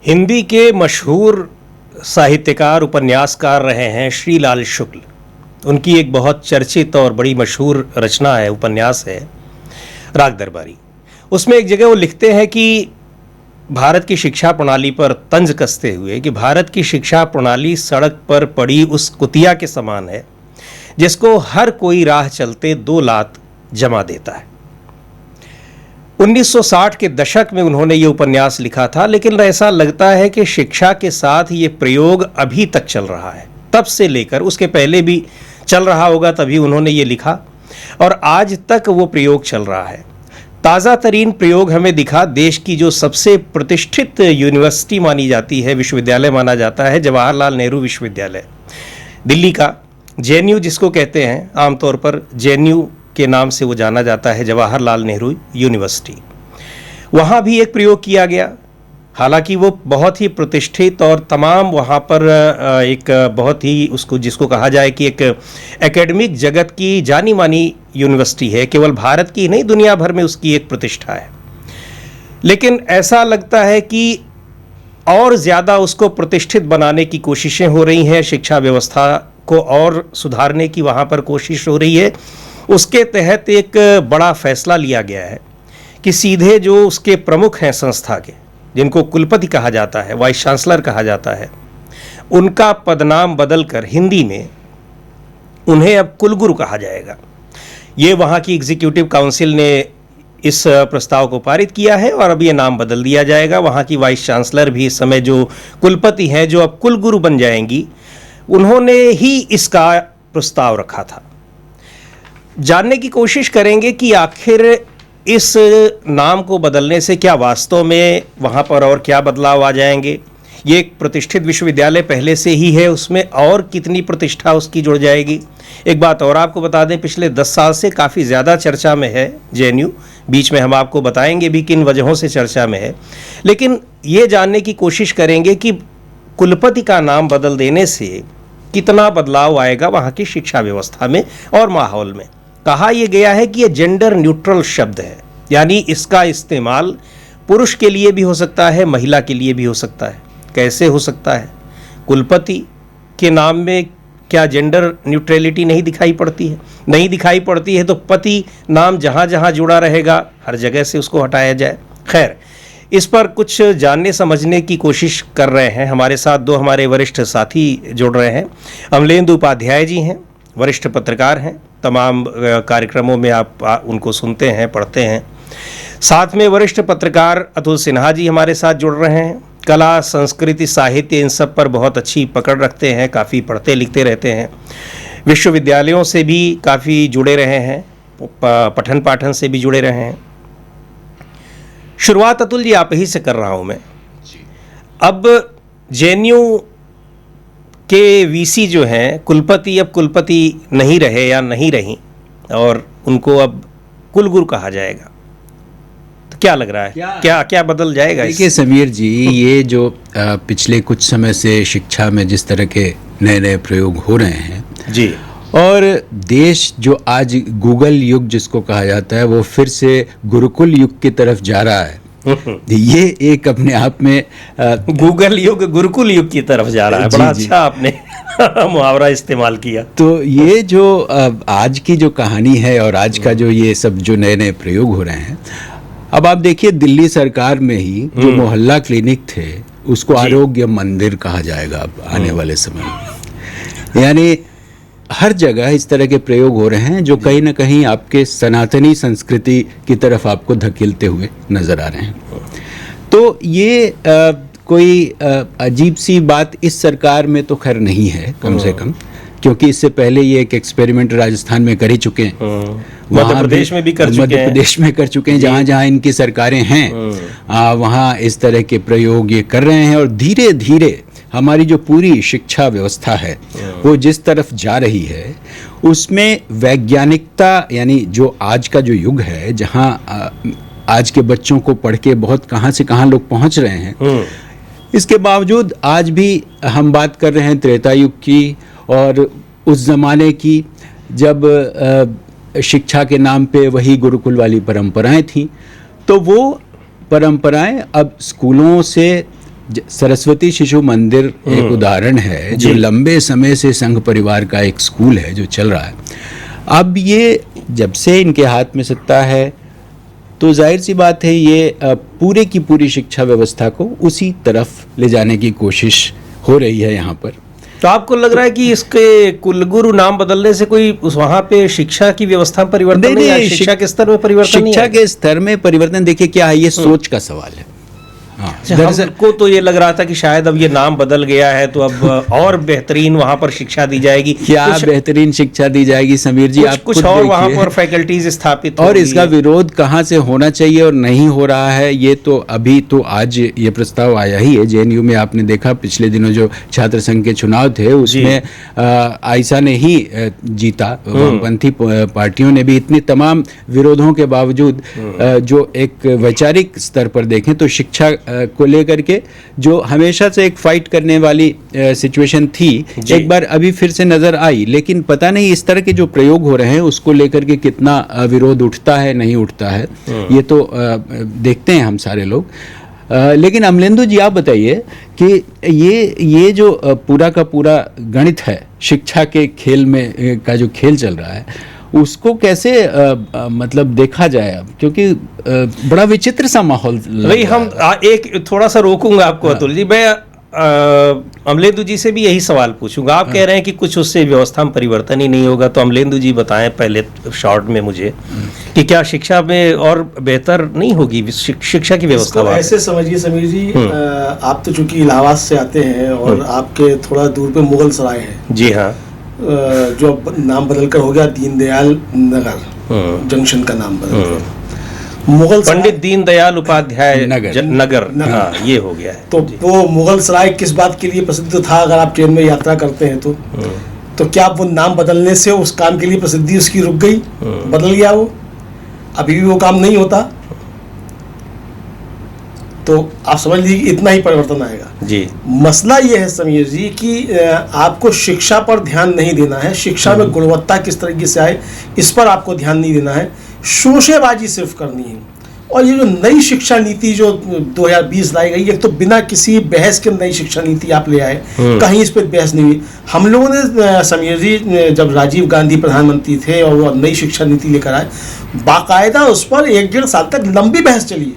हिंदी के मशहूर साहित्यकार उपन्यासकार रहे हैं श्रीलाल शुक्ल। उनकी एक बहुत चर्चित और बड़ी मशहूर रचना है, उपन्यास है राग दरबारी। उसमें एक जगह वो लिखते हैं कि भारत की शिक्षा प्रणाली पर तंज कसते हुए कि भारत की शिक्षा प्रणाली सड़क पर पड़ी उस कुतिया के समान है जिसको हर कोई राह चलते 2 लात जमा देता है। 1960 के दशक में उन्होंने ये उपन्यास लिखा था, लेकिन ऐसा लगता है कि शिक्षा के साथ ये प्रयोग अभी तक चल रहा है। तब से लेकर उसके पहले भी चल रहा होगा, तभी उन्होंने ये लिखा और आज तक वो प्रयोग चल रहा है। ताज़ा तरीन प्रयोग हमें दिखा देश की जो सबसे प्रतिष्ठित यूनिवर्सिटी मानी जाती है, विश्वविद्यालय माना जाता है, जवाहरलाल नेहरू विश्वविद्यालय दिल्ली का, जेएनयू जिसको कहते हैं, आमतौर पर जेएनयू के नाम से वो जाना जाता है, जवाहरलाल नेहरू यूनिवर्सिटी। वहाँ भी एक प्रयोग किया गया, हालांकि वो बहुत ही प्रतिष्ठित और तमाम वहाँ पर एक बहुत ही उसको जिसको कहा जाए कि एक एकेडमिक जगत की जानी मानी यूनिवर्सिटी है, केवल भारत की नहीं दुनिया भर में उसकी एक प्रतिष्ठा है। लेकिन ऐसा लगता है कि और ज़्यादा उसको प्रतिष्ठित बनाने की कोशिशें हो रही हैं, शिक्षा व्यवस्था को और सुधारने की वहाँ पर कोशिश हो रही है। उसके तहत एक बड़ा फैसला लिया गया है कि सीधे जो उसके प्रमुख हैं संस्था के, जिनको कुलपति कहा जाता है, वाइस चांसलर कहा जाता है, उनका पदनाम बदलकर हिंदी में उन्हें अब कुलगुरु कहा जाएगा। ये वहाँ की एग्जीक्यूटिव काउंसिल ने इस प्रस्ताव को पारित किया है और अब ये नाम बदल दिया जाएगा। वहाँ की वाइस चांसलर भी इस समय जो कुलपति हैं, जो अब कुलगुरु बन जाएंगी, उन्होंने ही इसका प्रस्ताव रखा था। जानने की कोशिश करेंगे कि आखिर इस नाम को बदलने से क्या वास्तव में वहाँ पर और क्या बदलाव आ जाएंगे। ये एक प्रतिष्ठित विश्वविद्यालय पहले से ही है, उसमें और कितनी प्रतिष्ठा उसकी जुड़ जाएगी। एक बात और आपको बता दें, पिछले 10 साल से काफ़ी ज़्यादा चर्चा में है जेएनयू। बीच में हम आपको बताएंगे भी किन वजहों से चर्चा में है, लेकिन ये जानने की कोशिश करेंगे कि कुलपति का नाम बदल देने से कितना बदलाव आएगा वहाँ की शिक्षा व्यवस्था में और माहौल में। कहा यह गया है कि यह जेंडर न्यूट्रल शब्द है, यानी इसका इस्तेमाल पुरुष के लिए भी हो सकता है, महिला के लिए भी हो सकता है। कैसे हो सकता है? कुलपति के नाम में क्या जेंडर न्यूट्रलिटी नहीं दिखाई पड़ती है? नहीं दिखाई पड़ती है तो पति नाम जहाँ जहाँ जुड़ा रहेगा हर जगह से उसको हटाया जाए। खैर, इस पर कुछ जानने समझने की कोशिश कर रहे हैं। हमारे साथ 2 हमारे वरिष्ठ साथी जुड़ रहे हैं। अमलेंदु उपाध्याय जी हैं, वरिष्ठ पत्रकार हैं, तमाम कार्यक्रमों में आप उनको सुनते हैं, पढ़ते हैं। साथ में वरिष्ठ पत्रकार अतुल सिन्हा जी हमारे साथ जुड़ रहे हैं। कला, संस्कृति, साहित्य, इन सब पर बहुत अच्छी पकड़ रखते हैं, काफ़ी पढ़ते लिखते रहते हैं। विश्वविद्यालयों से भी काफ़ी जुड़े रहे हैं, पठन पाठन से भी जुड़े रहे हैं। शुरुआत अतुल जी आप ही से कर रहा हूँ मैं। अब जेएनयू के वीसी जो हैं, कुलपति अब कुलपति नहीं रहे या नहीं रही और उनको अब कुलगुरु कहा जाएगा, तो क्या लग रहा है, क्या बदल जाएगा? देखिए समीर जी, ये जो पिछले कुछ समय से शिक्षा में जिस तरह के नए नए प्रयोग हो रहे हैं जी, और देश जो आज गूगल युग जिसको कहा जाता है, वो फिर से गुरुकुल युग की तरफ जा रहा है। ये एक अपने आप में गूगल युग गुरुकुल युग की तरफ जा रहा है। बड़ा अच्छा आपने मुहावरा इस्तेमाल किया। तो ये जो आज की जो कहानी है और आज का जो ये सब जो नए नए प्रयोग हो रहे हैं, अब आप देखिए दिल्ली सरकार में ही जो मोहल्ला क्लिनिक थे उसको आरोग्य मंदिर कहा जाएगा अब आने वाले समय में। यानी हर जगह इस तरह के प्रयोग हो रहे हैं जो कहीं ना कहीं आपके सनातनी संस्कृति की तरफ आपको धकेलते हुए नजर आ रहे हैं। तो ये कोई अजीब सी बात इस सरकार में तो खैर नहीं है, कम से कम, क्योंकि इससे पहले ये एक एक्सपेरिमेंट राजस्थान में कर ही चुके हैं, मध्य प्रदेश में भी कर चुके हैं, मध्य प्रदेश में कर चुके हैं, जहाँ जहाँ इनकी सरकारें हैं वहाँ इस तरह के प्रयोग ये कर रहे हैं। और धीरे धीरे हमारी जो पूरी शिक्षा व्यवस्था है वो जिस तरफ जा रही है उसमें वैज्ञानिकता, यानी जो आज का जो युग है, जहाँ आज के बच्चों को पढ़ के बहुत कहाँ से कहाँ लोग पहुँच रहे हैं, इसके बावजूद आज भी हम बात कर रहे हैं त्रेता युग की और उस ज़माने की, जब शिक्षा के नाम पे वही गुरुकुल वाली परंपराएं थीं। तो वो परंपराएं अब स्कूलों से सरस्वती शिशु मंदिर एक उदाहरण है जो लंबे समय से संघ परिवार का एक स्कूल है जो चल रहा है। अब ये जब से इनके हाथ में सत्ता है तो जाहिर सी बात है ये पूरे की पूरी शिक्षा व्यवस्था को उसी तरफ ले जाने की कोशिश हो रही है यहाँ पर। तो आपको लग रहा है कि इसके कुलगुरु नाम बदलने से कोई उस वहाँ पे शिक्षा की व्यवस्था में परिवर्तन नहीं आया, शिक्षा के स्तर में परिवर्तन नहीं आया? शिक्षा के स्तर में परिवर्तन देखिए क्या है, ये सोच का सवाल है। हमको तो ये लग रहा था कि शायद अब ये नाम बदल गया है तो अब और बेहतरीन वहाँ पर शिक्षा दी जाएगी। क्या बेहतरीन शिक्षा दी जाएगी समीर जी, आप कुछ और वहाँ पर फैकल्टीज स्थापित और इसका विरोध कहाँ से होना चाहिए और नहीं हो रहा है, ये तो अभी तो आज ये प्रस्ताव आया ही है। जेएनयू में आपने देखा पिछले दिनों जो छात्र संघ के चुनाव थे उसमें आयशा ने ही जीता, वामपंथी पार्टियों ने भी इतनी तमाम विरोधों के बावजूद जो एक वैचारिक स्तर पर देखें तो शिक्षा को लेकर के जो हमेशा से एक फाइट करने वाली सिचुएशन थी एक बार अभी फिर से नजर आई। लेकिन पता नहीं इस तरह के जो प्रयोग हो रहे हैं उसको लेकर के कितना विरोध उठता है नहीं उठता है, ये तो देखते हैं हम सारे लोग। लेकिन अमलेंदु जी आप बताइए कि ये जो पूरा का पूरा गणित है शिक्षा के खेल में का जो खेल चल रहा है उसको कैसे मतलब देखा जाए अब, क्योंकि बड़ा विचित्र सा माहौल। भाई हम एक थोड़ा सा रोकूंगा आपको अतुल जी, मैं अमलेंदु जी से भी यही सवाल पूछूंगा। आप कह रहे हैं कि कुछ उससे व्यवस्था में परिवर्तन ही नहीं होगा, तो अमलेंदु जी बताएं पहले शॉर्ट में मुझे कि क्या शिक्षा में और बेहतर नहीं होगी शिक्षा की व्यवस्था? ऐसे समझिए समीर जी, आप तो चूंकि इलाहाबाद से आते हैं और आपके थोड़ा दूर पे मुगल सराय है। जी हाँ, जो नाम बदलकर हो गया दीनदयाल नगर, जंक्शन का नाम बदल मुगल पंडित दीनदयाल उपाध्याय नगर हाँ, ये हो गया है। तो वो मुगल सराय किस बात के लिए प्रसिद्ध था? अगर आप ट्रेन में यात्रा करते हैं तो क्या वो नाम बदलने से उस काम के लिए प्रसिद्धि उसकी रुक गई, बदल गया वो, अभी भी वो काम नहीं होता? तो आप समझ लीजिए इतना ही परिवर्तन आएगा जी। मसला ये है समीर जी कि आपको शिक्षा पर ध्यान नहीं देना है, शिक्षा में गुणवत्ता किस तरीके से आए इस पर आपको ध्यान नहीं देना है, शोशेबाजी सिर्फ करनी है। और ये जो नई शिक्षा नीति जो 2020 लाई गई, एक तो बिना किसी बहस के नई शिक्षा नीति आप ले आए, कहीं इस पर बहस नहीं हुई। हम लोगों ने समीर जी जब राजीव गांधी प्रधानमंत्री थे और वो नई शिक्षा नीति लेकर आए, बाकायदा उस पर 1-1.5 साल तक लंबी बहस चली,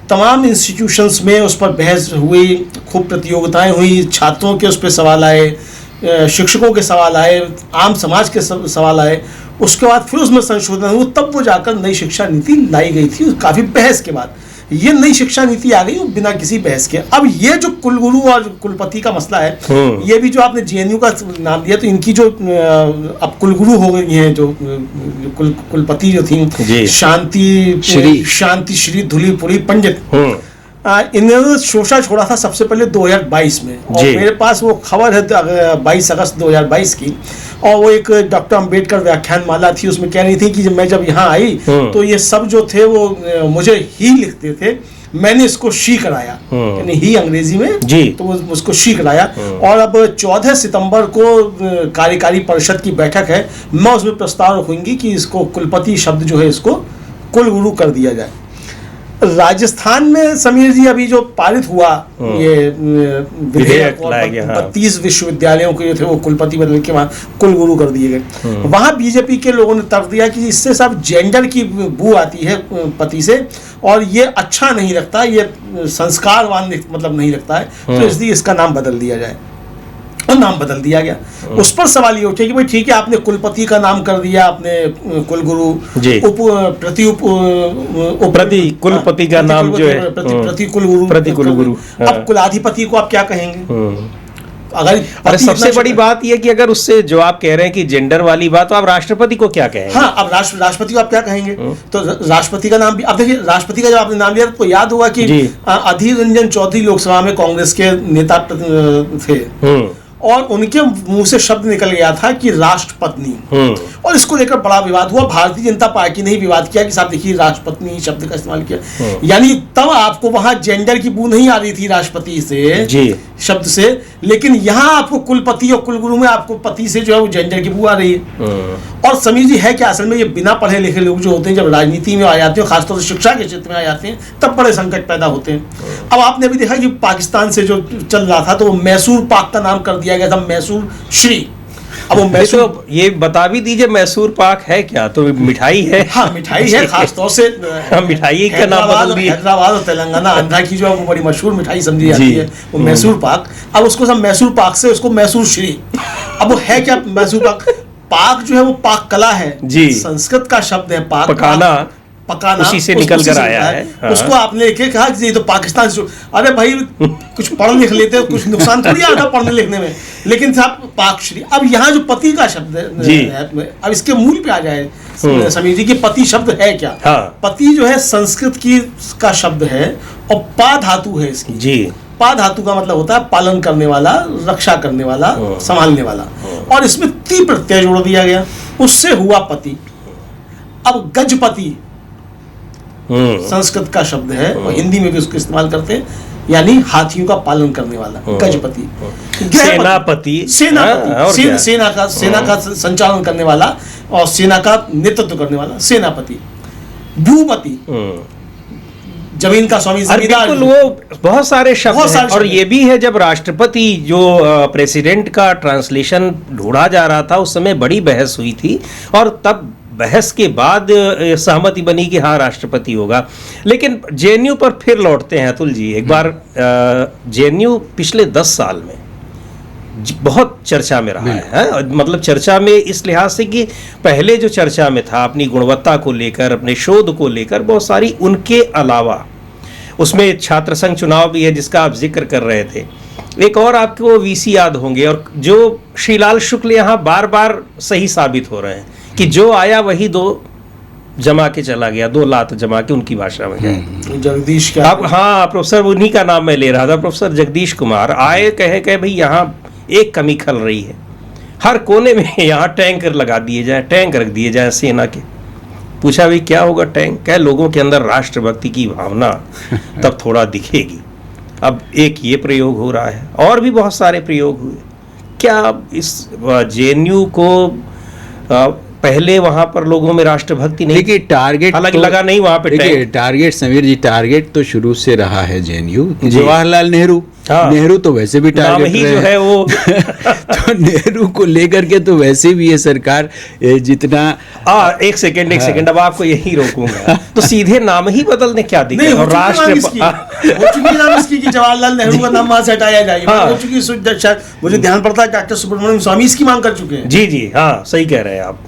तमाम इंस्टीट्यूशंस में उस पर बहस हुई, खूब प्रतियोगिताएं हुई, छात्रों के उस पर सवाल आए, शिक्षकों के सवाल आए, आम समाज के सवाल आए। उसके बाद फिर उसमें संशोधन हुआ, तब वो जाकर नई शिक्षा नीति लाई गई थी काफ़ी बहस के बाद। ये नई शिक्षा नीति आ गई बिना किसी बहस के। अब ये जो कुलगुरु और कुलपति का मसला है, ये भी जो आपने जेएनयू का नाम दिया, तो इनकी जो अब कुलगुरु हो गई हैं जो कुलपति जो थी शांति श्री धुलीपुरी पंडित, इन्होंने शोषा छोड़ा था सबसे पहले 2022 में। और मेरे पास वो खबर है 22 अगस्त 2022 की, और वो एक डॉक्टर अंबेडकर व्याख्यान माला थी, उसमें कह रही थी कि मैं जब यहाँ आई तो ये सब जो थे वो मुझे ही लिखते थे, मैंने इसको शी कराया, यानी ही अंग्रेजी में जी, तो उसको शी कराया। और अब 14 सितंबर को कार्यकारी परिषद की बैठक है, मैं उसमें प्रस्ताव रखूंगी कि इसको कुलपति शब्द जो है इसको कुलगुरु कर दिया जाए। राजस्थान में समीर जी अभी जो पारित हुआ ये विधेयक, 32 विश्वविद्यालयों के जो थे वो कुलपति बदल के वहाँ कुलगुरु कर दिए गए। वहाँ बीजेपी के लोगों ने तर्क दिया कि इससे सब जेंडर की बू आती है पति से, और ये अच्छा नहीं लगता, ये संस्कारवान मतलब नहीं लगता है, तो इसलिए इसका नाम बदल दिया जाए। और नाम बदल दिया गया। उस पर सवाल ये उठे कि भाई ठीक है, आपने कुलपति का नाम कर दिया, आपने कुलगुरु, प्रति कुलपति का नाम जो है प्रति कुलगुरु, अब कुलाधिपति को आप क्या कहेंगे? अगर सबसे बड़ी बात यह कि अगर उससे जो आप कह रहे हैं कि जेंडर वाली बात, तो आप राष्ट्रपति को क्या कहेंगे? हाँ, अब राष्ट्रपति को आप क्या कहेंगे? तो राष्ट्रपति का नाम भी, अब देखिए राष्ट्रपति का जब आपने नाम लिया तो याद होगा कि अधीर रंजन चौधरी लोकसभा में कांग्रेस के नेता थे, और उनके मुंह से शब्द निकल गया था कि राष्ट्रपत्नी, और इसको लेकर बड़ा विवाद हुआ। भारतीय जनता पार्टी ने ही विवाद किया कि साहब देखिए राष्ट्रपत्नी शब्द का इस्तेमाल किया, यानी तब आपको वहां जेंडर की बू नहीं आ रही थी राष्ट्रपति से जी शब्द से, लेकिन यहां आपको कुलपति और कुलगुरु में आपको पति से जो है वो जेंडर की बू आ रही है। और समीर जी है कि असल में ये बिना पढ़े लिखे लोग जो होते हैं जब राजनीति में आ जाते हैं, खासतौर से शिक्षा के क्षेत्र में आ जाते हैं, तब बड़े संकट पैदा होते हैं। अब आपने अभी देखा कि पाकिस्तान से जो चल रहा था तो वो मैसूर पाक का नाम कर दिया गया था मैसूर श्री। अब वो मैसूर, तो ये बता भी दीजिए मैसूर पाक है क्या? तो मिठाई है। हाँ मिठाई है, खासतौर से मिठाई का नाम बदल दिया। हैदराबाद और तेलंगाना आंध्रा की जो है वो बड़ी मशहूर मिठाई समझी जाती है वो मैसूर पाक। अब उसको सब मैसूर पाक से उसको मैसूर श्री। अब वो है क्या मैसूर पाक? पाक जो है वो पाक कला है जी, संस्कृत का शब्द है पाक, पकाना उसी से निकल कर आया है। हाँ। उसको आपने लेके कहा कि ये तो पाकिस्तान से, अरे भाई कुछ पढ़ लिख लेते, कुछ नुकसान थोड़ी आता पढ़ने लिखने में, लेकिन साहब पाक श्री। अब यहाँ जो पति का शब्द है, अब इसके मूल पे आ जाए समीर जी कि पति शब्द है क्या? हाँ। पति जो है संस्कृत की का शब्द है और पा धातु है इसकी जी। पा धातु का मतलब होता है पालन करने वाला, रक्षा करने वाला, संभालने वाला, और इसमें ती प्रत्यय जोड़ दिया गया, उससे हुआ पति। अब गजपति संस्कृत का शब्द है और हिंदी में भी उसको इस्तेमाल करते हैं, यानी हाथियों का पालन करने वाला गजपति। सेनापति, सेना का संचालन करने वाला और सेना का नेतृत्व करने वाला सेनापति। भूपति जमीन का स्वामी, जमींदार। बिल्कुल, वो बहुत सारे शब्द हैं। और ये भी है जब राष्ट्रपति जो प्रेसिडेंट का ट्रांसलेशन ढूंढा जा रहा था उस समय बड़ी बहस हुई थी, और तब बहस के बाद सहमति बनी कि हाँ राष्ट्रपति होगा। लेकिन जेएनयू पर फिर लौटते हैं अतुल जी एक बार। जेएनयू पिछले 10 साल में बहुत चर्चा में रहा है, मतलब चर्चा में इस लिहाज से कि पहले जो चर्चा में था अपनी गुणवत्ता को लेकर, अपने शोध को लेकर बहुत सारी, उनके अलावा उसमें छात्र संघ चुनाव भी है जिसका आप जिक्र कर रहे थे। एक और आपको वीसी याद होंगे, और जो श्रीलाल शुक्ल यहाँ बार बार सही साबित हो रहे हैं कि जो आया वही 2 जमा के चला गया, 2 लात जमा के, उनकी भाषा में क्या जगदीश क्या आप, हाँ प्रोफेसर उन्हीं का नाम मैं ले रहा था, प्रोफेसर जगदीश कुमार आए, कहे भाई यहाँ एक कमी खल रही है, हर कोने में यहाँ टैंकर लगा दिए जाए, टैंक रख दिए जाए सेना के। पूछा भाई क्या होगा टैंक? क्या लोगों के अंदर राष्ट्रभक्ति की भावना तब थोड़ा दिखेगी। अब एक ये प्रयोग हो रहा है, और भी बहुत सारे प्रयोग हुए। क्या इस जेएनयू को पहले वहां पर लोगों में राष्ट्रभक्ति नहीं? देखिए टारगेट हालांकि तो लगा नहीं वहां पे। देखिए टारगेट समीर जी, टारगेट तो शुरू से रहा है जेएनयू। जवाहरलाल नेहरू, हाँ। नेहरू तो वैसे भी टारगेट ही जो है वो तो नेहरू को लेकर के तो वैसे भी ये सरकार जितना एक सेकंड अब आपको यही रोकूंगा। तो सीधे नाम ही बदलने क्या दिक्कत? और राष्ट्र नाम इसकी कि जवाहरलाल नेहरू का नाम वहां से हटाया जाए, हो चुकी। मुझे ध्यान पड़ता है डॉक्टर सुब्रमण्यम स्वामी इसकी मांग कर चुके हैं। जी हाँ सही कह रहे हैं आप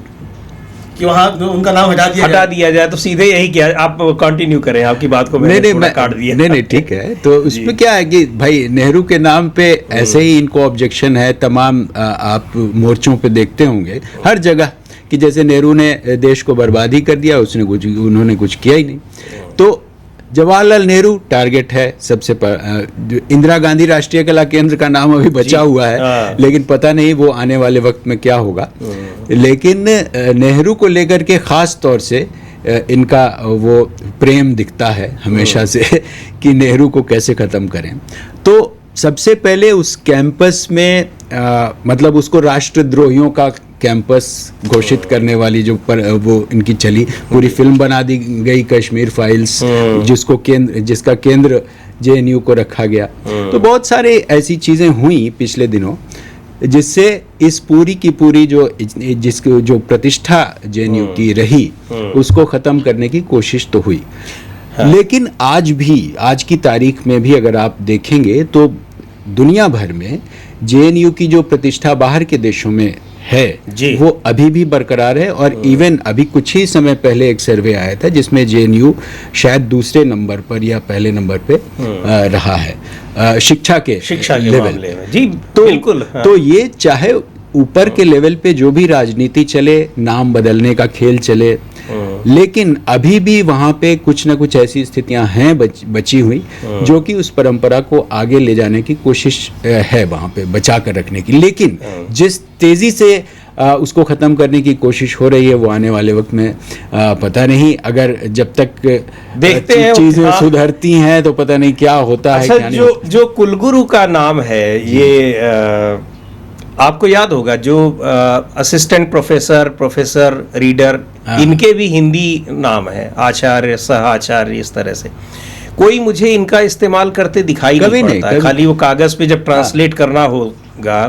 कि वहाँ उनका नाम हटा दिया जाए। तो सीधे यही किया। आप कंटिन्यू करें, आपकी बात को मैंने काट दिया। नहीं ठीक है। तो उसमें क्या है कि भाई नेहरू के नाम पे ऐसे ही इनको ऑब्जेक्शन है तमाम। आप मोर्चों पे देखते होंगे हर जगह कि जैसे नेहरू ने देश को बर्बादी कर दिया, उन्होंने कुछ किया ही नहीं। तो जवाहरलाल नेहरू टारगेट है सबसे इंदिरा गांधी राष्ट्रीय कला केंद्र का नाम अभी बचा हुआ है, लेकिन पता नहीं वो आने वाले वक्त में क्या होगा। लेकिन नेहरू को लेकर के खास तौर से इनका वो प्रेम दिखता है हमेशा से कि नेहरू को कैसे ख़त्म करें। तो सबसे पहले उस कैंपस में मतलब उसको राष्ट्रद्रोहियों का कैंपस घोषित करने वाली जो वो इनकी चली पूरी फिल्म बना दी गई कश्मीर फाइल्स, जिसका केंद्र जेएनयू को रखा गया। तो बहुत सारे ऐसी चीज़ें हुई पिछले दिनों जिससे इस पूरी की पूरी जो प्रतिष्ठा जेएनयू की रही उसको ख़त्म करने की कोशिश तो हुई। लेकिन आज की तारीख में भी अगर आप देखेंगे तो दुनिया भर में जेएनयू की जो प्रतिष्ठा बाहर के देशों में है वो अभी भी बरकरार है। और इवन अभी कुछ ही समय पहले एक सर्वे आया था जिसमें जेएनयू शायद दूसरे नंबर पर या पहले नंबर पे रहा है शिक्षा के लेवल में। जी तो बिल्कुल। तो ये चाहे ऊपर के लेवल पे जो भी राजनीति चले, नाम बदलने का खेल चले, लेकिन अभी भी वहाँ पे कुछ ना कुछ ऐसी स्थितियां हैं बची हुई जो कि उस परंपरा को आगे ले जाने की कोशिश है वहाँ पे बचा कर रखने की। लेकिन जिस तेजी से उसको ख़त्म करने की कोशिश हो रही है वो आने वाले वक्त में पता नहीं, अगर जब तक देखते हैं चीज़ें सुधरती हैं तो पता नहीं क्या होता है। क्या जो कुलगुरु का नाम है, ये आपको याद होगा, जो असिस्टेंट प्रोफेसर रीडर, इनके भी हिंदी नाम है, आचार्य, सह आचार्य, इस तरह से। कोई मुझे इनका इस्तेमाल करते दिखाई नहीं पड़ता है, खाली वो कागज पे जब ट्रांसलेट करना होगा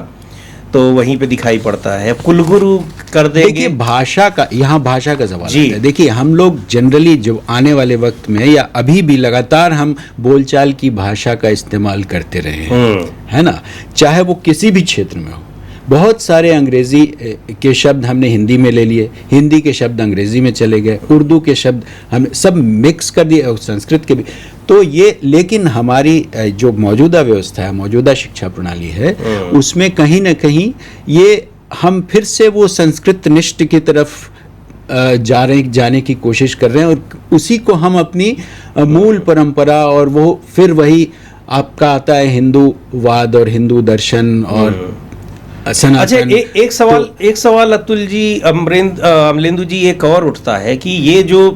तो वहीं पे दिखाई पड़ता है, कुलगुरु कर देंगे। देखिए भाषा का, यहाँ भाषा का सवाल है। देखिए हम लोग जनरली जो आने वाले वक्त में या अभी भी लगातार हम बोलचाल की भाषा का इस्तेमाल करते रहे हैं, है ना, चाहे वो किसी भी क्षेत्र में हो। बहुत सारे अंग्रेजी के शब्द हमने हिंदी में ले लिए, हिंदी के शब्द अंग्रेजी में चले गए, उर्दू के शब्द हम सब मिक्स कर दिए, और संस्कृत के भी। तो ये, लेकिन हमारी जो मौजूदा व्यवस्था है, मौजूदा शिक्षा प्रणाली है, उसमें कहीं ना कहीं ये हम फिर से वो संस्कृत निष्ठ की तरफ जाने की कोशिश कर रहे हैं, और उसी को हम अपनी मूल परंपरा, और वो फिर वही आपका आता है हिंदूवाद और हिंदू दर्शन और अच्छा, एक सवाल अतुल जी, अमलेंदु जी, एक और उठता है कि ये जो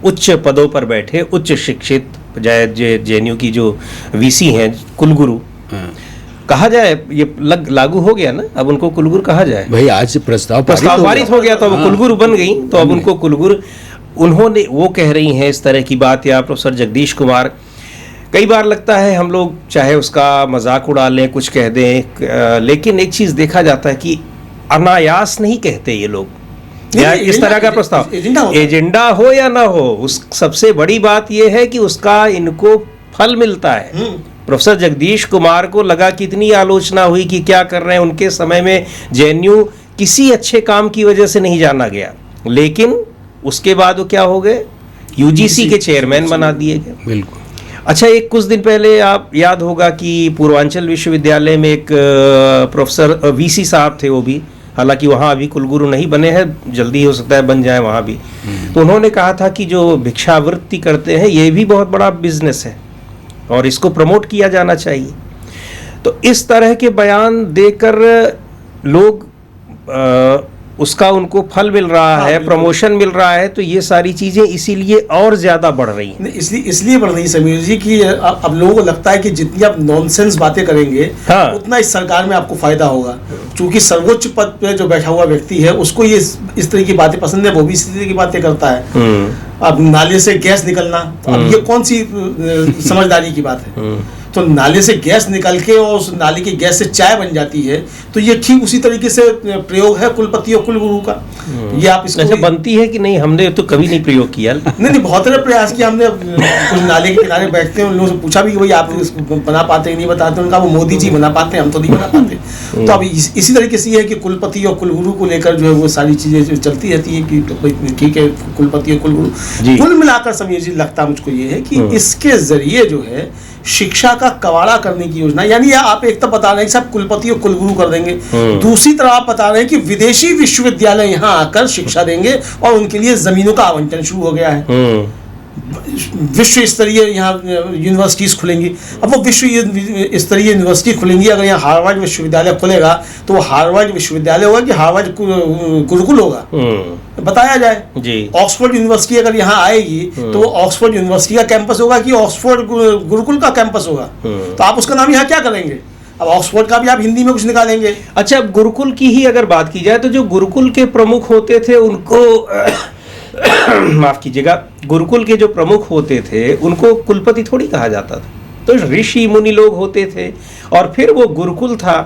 उच्च पदों पर बैठे उच्च शिक्षित जेएनयू की जो वीसी हैं, कुलगुरु कहा जाए, ये लागू हो गया ना, अब उनको कुलगुरु कहा जाए भाई। आज प्रस्ताव पारित हो गया तो अब कुलगुरु बन गई, तो अब उनको कुलगुरु, उन्होंने, वो कह रही हैं इस तरह की बात, या प्रोफेसर जगदीश कुमार, कई बार लगता है हम लोग चाहे उसका मजाक उड़ा लें, कुछ कह दें, लेकिन एक चीज देखा जाता है कि अनायास नहीं कहते ये लोग, या इस तरह का प्रस्ताव एजेंडा हो या ना हो, उस सबसे बड़ी बात यह है कि उसका इनको फल मिलता है। प्रोफेसर जगदीश कुमार को लगा, कितनी आलोचना हुई कि क्या कर रहे हैं, उनके समय में जेएनयू किसी अच्छे काम की वजह से नहीं जाना गया, लेकिन उसके बाद वो क्या हो गए, यूजीसी के चेयरमैन बना दिए गए। बिल्कुल। अच्छा, एक कुछ दिन पहले आप याद होगा कि पूर्वांचल विश्वविद्यालय में एक प्रोफेसर वीसी साहब थे, वो भी, हालांकि वहाँ अभी कुलगुरु नहीं बने हैं, जल्दी हो सकता है बन जाए वहाँ भी, तो उन्होंने कहा था कि जो भिक्षावृत्ति करते हैं ये भी बहुत बड़ा बिजनेस है और इसको प्रमोट किया जाना चाहिए। तो इस तरह के बयान देकर लोग उसका उनको फल मिल रहा है, प्रमोशन मिल रहा है, तो ये सारी चीजें इसीलिए और ज्यादा बढ़ रही हैं। इसलिए बढ़ रही है समीर जी कि अब लोगों को लगता है कि जितनी आप नॉनसेंस बातें करेंगे, उतना इस सरकार में आपको फायदा होगा, क्योंकि सर्वोच्च पद पे जो बैठा हुआ व्यक्ति है उसको ये इस तरह की बातें पसंद है, वो भी इस तरह की बातें करता है। अब नाले से गैस निकलना, अब ये कौन सी समझदारी की बात है? तो नाले से गैस निकल के और उस नाले की गैस से चाय बन जाती है, तो ये ठीक उसी तरीके से प्रयोग है कुलपति और कुलगुरु का। ये आप इसको अच्छा, बनती है कि नहीं, हमने तो कभी नहीं प्रयोग किया। नहीं, बहुत सारे प्रयास किया हमने। कुछ नाले के किनारे बैठते हैं, उन लोगों से पूछा भी कि भाई आप बना पाते हैं, नहीं बताते, उनका वो मोदी जी बना पाते हैं, हम तो नहीं बना पाते। तो अब इसी तरीके से ये है कि कुलपति और कुलगुरु को लेकर जो है वो सारी चीजें चलती रहती है कि ठीक है कुलपति और कुलगुरु। कुल मिलाकर समीर जी लगता मुझको ये है कि इसके जरिए जो है शिक्षा का कवाड़ा करने की योजना, यानी आप एक तरफ बता रहे हैं कि सब कुलपति और कुलगुरु कर देंगे, दूसरी तरफ आप बता रहे हैं कि विदेशी विश्वविद्यालय यहाँ आकर शिक्षा देंगे और उनके लिए जमीनों का आवंटन शुरू हो गया है। विश्व स्तरीय यहाँ यूनिवर्सिटीज खुलेंगी। अब वो विश्व स्तरीय यूनिवर्सिटी खुलेंगी, अगर यहाँ हार्वर्ड विश्वविद्यालय खुलेगा तो वो हार्वर्ड विश्वविद्यालय होगा कि हार्वर्ड गुरुकुल होगा, बताया जाए जी। ऑक्सफोर्ड यूनिवर्सिटी अगर यहाँ आएगी तो वो ऑक्सफोर्ड यूनिवर्सिटी का कैंपस होगा कि ऑक्सफोर्ड गुरुकुल का कैंपस होगा। तो आप उसका नाम यहाँ क्या करेंगे? अब ऑक्सफोर्ड का भी आप हिंदी में कुछ निकालेंगे। अच्छा, गुरुकुल की ही अगर बात की जाए तो जो गुरुकुल के प्रमुख होते थे उनको माफ कीजिएगा, गुरुकुल के जो प्रमुख होते थे उनको कुलपति थोड़ी कहा जाता था, तो ऋषि मुनि लोग होते थे और फिर वो गुरुकुल था,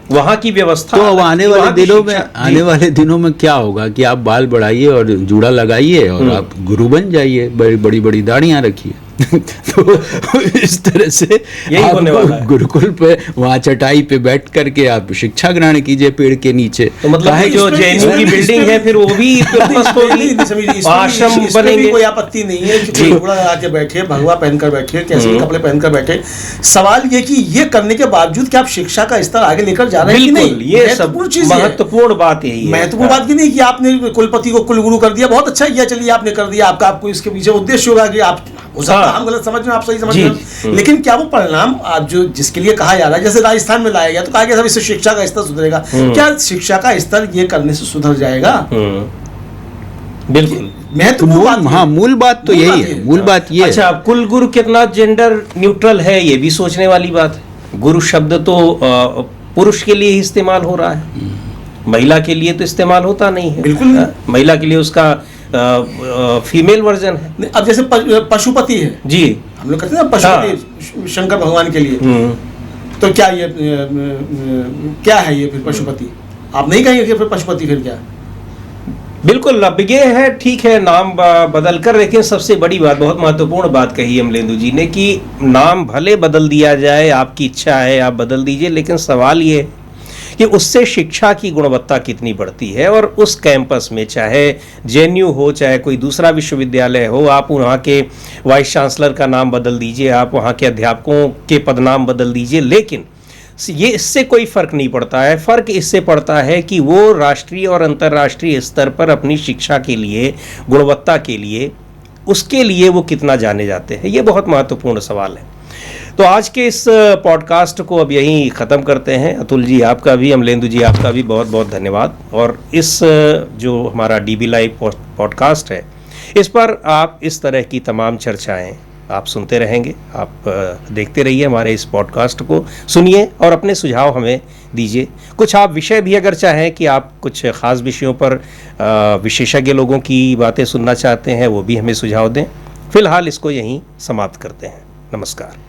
वहाँ की व्यवस्था। तो आने वाले दिनों में क्या होगा कि आप बाल बढ़ाइए और जूड़ा लगाइए और आप गुरु बन जाइए, बड़ी बड़ी दाढ़ियाँ रखिए। तो इस तरह से यही होने वाला है। गुरुकुल पे वहाँ चटाई पे बैठ करके आप शिक्षा ग्रहण कीजिए पेड़ के नीचे। तो मतलब काहे जो जेएनयू की बिल्डिंग है फिर वो भी ध्वस्त होगी, आश्रम बनेंगे। कोई आपत्ति नहीं है कि कोई घोड़ा लगा के बैठे, भगवा पहनकर बैठे, कैसे कपड़े पहनकर बैठे। सवाल ये कि ये करने के बावजूद क्या आप शिक्षा का स्तर आगे लेकर जा रहे हैं कि नहीं, ये सब महत्वपूर्ण बात यही है। महत्वपूर्ण बात की नहीं कि आपने कुलपति को कुलगुरु कर दिया, बहुत अच्छा किया, चलिए आपने कर दिया, आपको इसके पीछे उद्देश्य होगा कि आप, हो सकता है हम गलत समझ रहे हैं, आप सही समझ रहे हैं, लेकिन क्या वो परिणाम आप जो जिसके लिए कहा जा रहा है, जैसे राजस्थान में लाया गया तो कहा गया इससे शिक्षा का स्तर सुधरेगा, क्या शिक्षा का स्तर ये करने से सुधर जाएगा? बिल्कुल महत्वपूर्ण बात, हाँ मूल बात तो यही है, मूल बात ये। अच्छा, कुलगुरु कितना जेंडर न्यूट्रल है ये भी सोचने वाली बात है। गुरु शब्द तो पुरुष के लिए ही इस्तेमाल हो रहा है, महिला के लिए तो इस्तेमाल होता नहीं है। बिल्कुल नहीं। महिला के लिए उसका फीमेल वर्जन है। अब जैसे पशुपति है जी, हम लोग कहते हैं ना पशुपति शंकर भगवान के लिए, तो क्या ये क्या है ये फिर पशुपति? आप नहीं कहेंगे कि फिर पशुपति फिर क्या? बिल्कुल, अब ये है, ठीक है नाम बदल कर, लेकिन सबसे बड़ी बात, बहुत महत्वपूर्ण बात कही अमलेंदु जी ने कि नाम भले बदल दिया जाए, आपकी इच्छा है आप बदल दीजिए, लेकिन सवाल ये है कि उससे शिक्षा की गुणवत्ता कितनी बढ़ती है। और उस कैंपस में चाहे जेएनयू हो, चाहे कोई दूसरा विश्वविद्यालय हो, आप वहाँ के वाइस चांसलर का नाम बदल दीजिए, आप वहाँ के अध्यापकों के पदनाम बदल दीजिए, लेकिन ये इससे कोई फ़र्क नहीं पड़ता है। फ़र्क इससे पड़ता है कि वो राष्ट्रीय और अंतर्राष्ट्रीय स्तर पर अपनी शिक्षा के लिए, गुणवत्ता के लिए, उसके लिए वो कितना जाने जाते हैं। ये बहुत महत्वपूर्ण सवाल है। तो आज के इस पॉडकास्ट को अब यहीं ख़त्म करते हैं। अतुल जी आपका भी, अमलेंदु जी आपका भी बहुत बहुत धन्यवाद। और इस जो हमारा डीबी लाइव पॉडकास्ट है, इस पर आप इस तरह की तमाम चर्चाएं आप सुनते रहेंगे। आप देखते रहिए हमारे इस पॉडकास्ट को, सुनिए और अपने सुझाव हमें दीजिए। कुछ आप विषय भी अगर चाहें कि आप कुछ ख़ास विषयों पर विशेषज्ञ लोगों की बातें सुनना चाहते हैं, वो भी हमें सुझाव दें। फिलहाल इसको यहीं समाप्त करते हैं। नमस्कार।